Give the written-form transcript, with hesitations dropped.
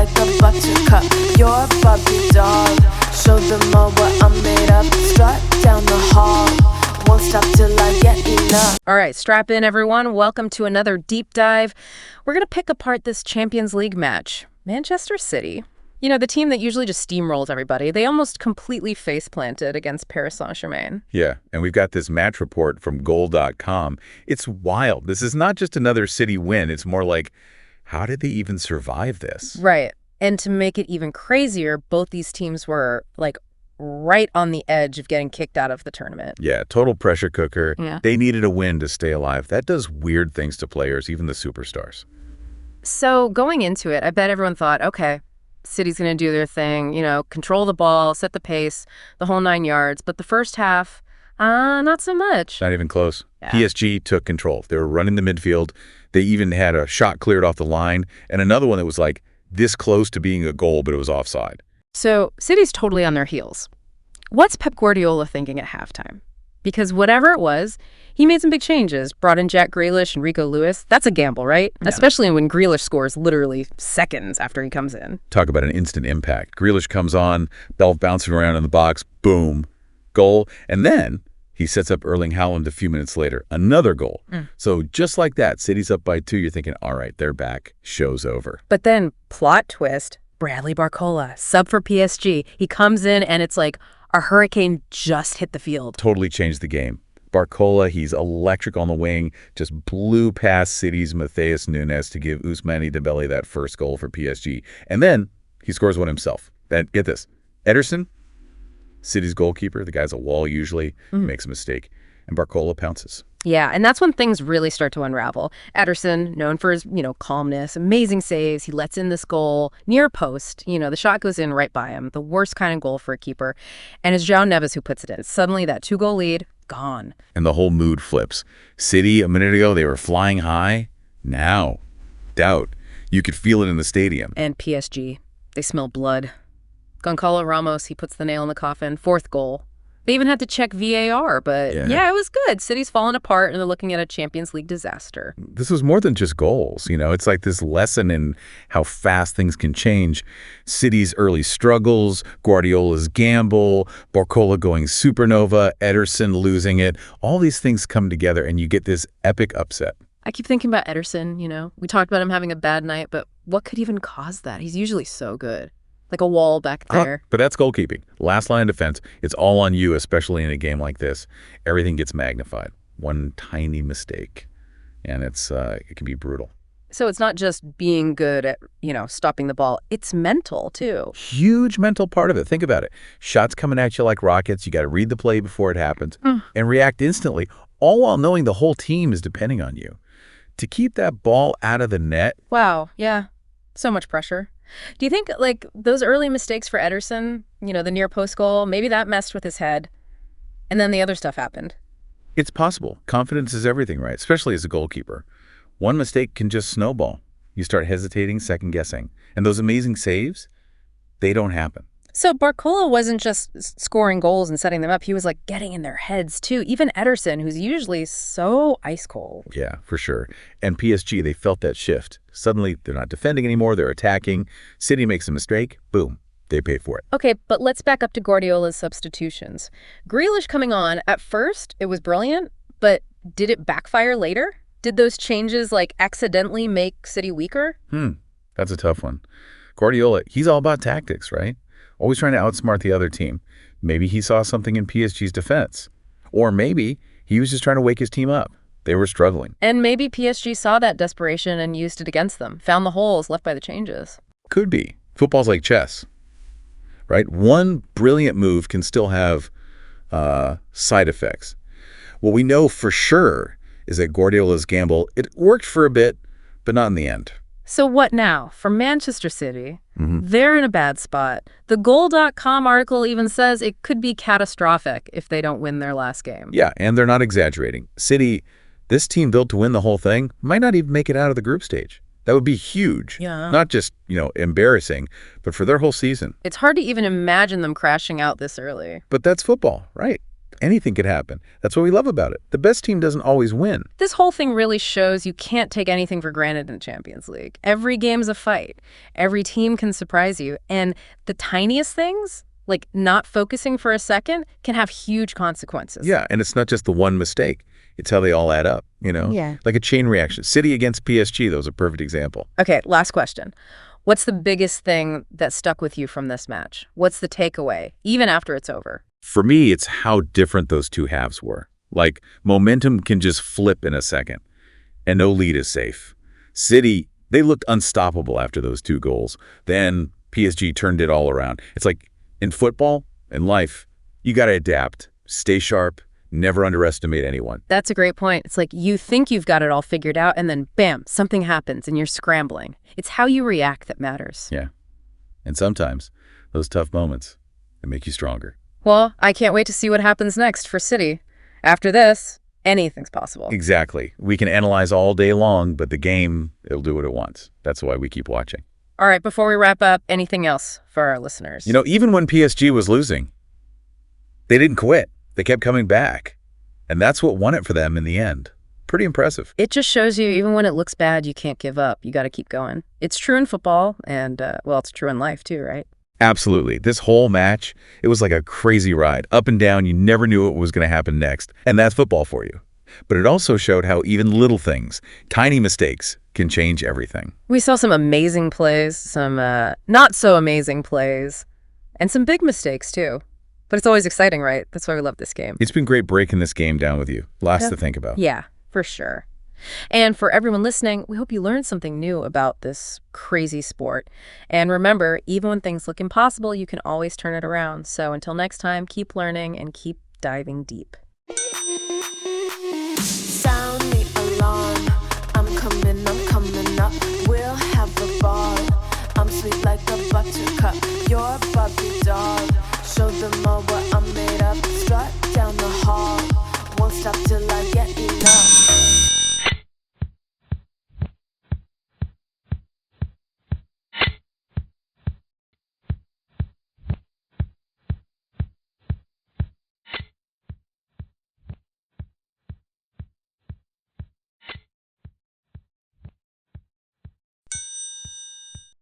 like a buttercup. You're a Barbie doll. Show them all what I'm made of. Strut down the hall. Won't stop till I get enough. All right, strap in, everyone. Welcome to another deep dive. We're going to pick apart this Champions League match. Manchester City, you know, the team that usually just steamrolls everybody, they almost completely face-planted against Paris Saint-Germain. Yeah, and we've got this match report from goal.com. It's wild. This is not just another City win. It's more like, how did they even survive this? Right. And to make it even crazier, both these teams were, like, right on the edge of getting kicked out of the tournament. Yeah, total pressure cooker. Yeah. They needed a win to stay alive. That does weird things to players, even the superstars. So going into it, I bet everyone thought, okay, City's going to do their thing, you know, control the ball, set the pace, the whole 9 yards. But the first half, not so much. Not even close. Yeah. PSG took control. They were running the midfield. They even had a shot cleared off the line and another one that was like this close to being a goal, but it was offside. So City's totally on their heels. What's Pep Guardiola thinking at halftime? Because whatever it was, he made some big changes, brought in Jack Grealish and Rico Lewis. That's a gamble, right? Yeah. Especially when Grealish scores literally seconds after he comes in. Talk about an instant impact. Grealish comes on, ball bouncing around in the box, boom, goal. And then he sets up Erling Haaland a few minutes later, another goal. So just like that, City's up by 2. You're thinking, all right, they're back. Show's over. But then, plot twist, Bradley Barcola, sub for PSG. He comes in and it's like a hurricane just hit the field. Totally changed the game. Barcola, he's electric on the wing, just blew past City's Matheus Nunes to give Ousmane Dembele that first goal for PSG. And then he scores one himself. Then, get this, Ederson, City's goalkeeper, the guy's a wall usually, makes a mistake, and Barcola pounces. Yeah, and that's when things really start to unravel. Ederson, known for his, calmness, amazing saves. He lets in this goal near post. The shot goes in right by him. The worst kind of goal for a keeper. And it's João Neves who puts it in. Suddenly, that 2-goal lead, gone. And the whole mood flips. City, a minute ago, they were flying high. Now, doubt. You could feel it in the stadium. And PSG, they smell blood. Goncalo Ramos, he puts the nail in the coffin. 4th goal. They even had to check VAR, but yeah, it was good. City's falling apart, and they're looking at a Champions League disaster. This was more than just goals. It's like this lesson in how fast things can change. City's early struggles, Guardiola's gamble, Barcola going supernova, Ederson losing it. All these things come together, and you get this epic upset. I keep thinking about Ederson, We talked about him having a bad night, but what could even cause that? He's usually so good. Like a wall back there. But that's goalkeeping. Last line of defense. It's all on you, especially in a game like this. Everything gets magnified. One tiny mistake, and it can be brutal. So it's not just being good at, stopping the ball. It's mental, too. Huge mental part of it. Think about it. Shots coming at you like rockets. You got to read the play before it happens and react instantly, all while knowing the whole team is depending on you. To keep that ball out of the net. Wow. Yeah. So much pressure. Do you think, those early mistakes for Ederson, the near post goal, maybe that messed with his head, and then the other stuff happened? It's possible. Confidence is everything, right? Especially as a goalkeeper. One mistake can just snowball. You start hesitating, second-guessing. And those amazing saves, they don't happen. So Barcola wasn't just scoring goals and setting them up. He was, getting in their heads, too. Even Ederson, who's usually so ice cold. Yeah, for sure. And PSG, they felt that shift. Suddenly, they're not defending anymore. They're attacking. City makes a mistake. Boom. They pay for it. Okay, but let's back up to Guardiola's substitutions. Grealish coming on, at first, it was brilliant, but did it backfire later? Did those changes, accidentally make City weaker? That's a tough one. Guardiola, he's all about tactics, right? Always trying to outsmart the other team. Maybe he saw something in PSG's defense. Or maybe he was just trying to wake his team up. They were struggling. And maybe PSG saw that desperation and used it against them, found the holes left by the changes. Could be. Football's like chess, right? One brilliant move can still have side effects. What we know for sure is that Guardiola's gamble, it worked for a bit, but not in the end. So what now? For Manchester City, they're in a bad spot. The goal.com article even says it could be catastrophic if they don't win their last game. Yeah, and they're not exaggerating. City, this team built to win the whole thing, might not even make it out of the group stage. That would be huge. Yeah. Not just, embarrassing, but for their whole season. It's hard to even imagine them crashing out this early. But that's football, right? Anything could happen. That's what we love about it. The best team doesn't always win. This whole thing really shows you can't take anything for granted in Champions League. Every game's a fight. Every team can surprise you. And the tiniest things, like not focusing for a second, can have huge consequences. Yeah, and it's not just the one mistake. It's how they all add up, Yeah. Like a chain reaction. City against PSG, that was a perfect example. Okay, last question. What's the biggest thing that stuck with you from this match? What's the takeaway, even after it's over? For me, it's how different those two halves were. Like, momentum can just flip in a second, and no lead is safe. City, they looked unstoppable after those two goals. Then PSG turned it all around. It's like, in football, in life, you got to adapt, stay sharp, never underestimate anyone. That's a great point. It's like you think you've got it all figured out, and then bam, something happens, and you're scrambling. It's how you react that matters. Yeah. And sometimes, those tough moments, they make you stronger. Well, I can't wait to see what happens next for City. After this, anything's possible. Exactly. We can analyze all day long, but the game, it'll do what it wants. That's why we keep watching. All right, before we wrap up, anything else for our listeners? Even when PSG was losing, they didn't quit. They kept coming back. And that's what won it for them in the end. Pretty impressive. It just shows you, even when it looks bad, you can't give up. You got to keep going. It's true in football, and, it's true in life too, right? Absolutely. This whole match, it was like a crazy ride. Up and down, you never knew what was going to happen next. And that's football for you. But it also showed how even little things, tiny mistakes, can change everything. We saw some amazing plays, some not so amazing plays, and some big mistakes too. But it's always exciting, right? That's why we love this game. It's been great breaking this game down with you. Lots to think about. Yeah, for sure. And for everyone listening, we hope you learned something new about this crazy sport. And remember, even when things look impossible, you can always turn it around. So until next time, keep learning and keep diving deep. Sound the alarm. I'm coming up. We'll have a ball. I'm sweet like a buttercup. You're a Barbie doll. Show them all what I'm made of. Strut down the hall. Won't stop till I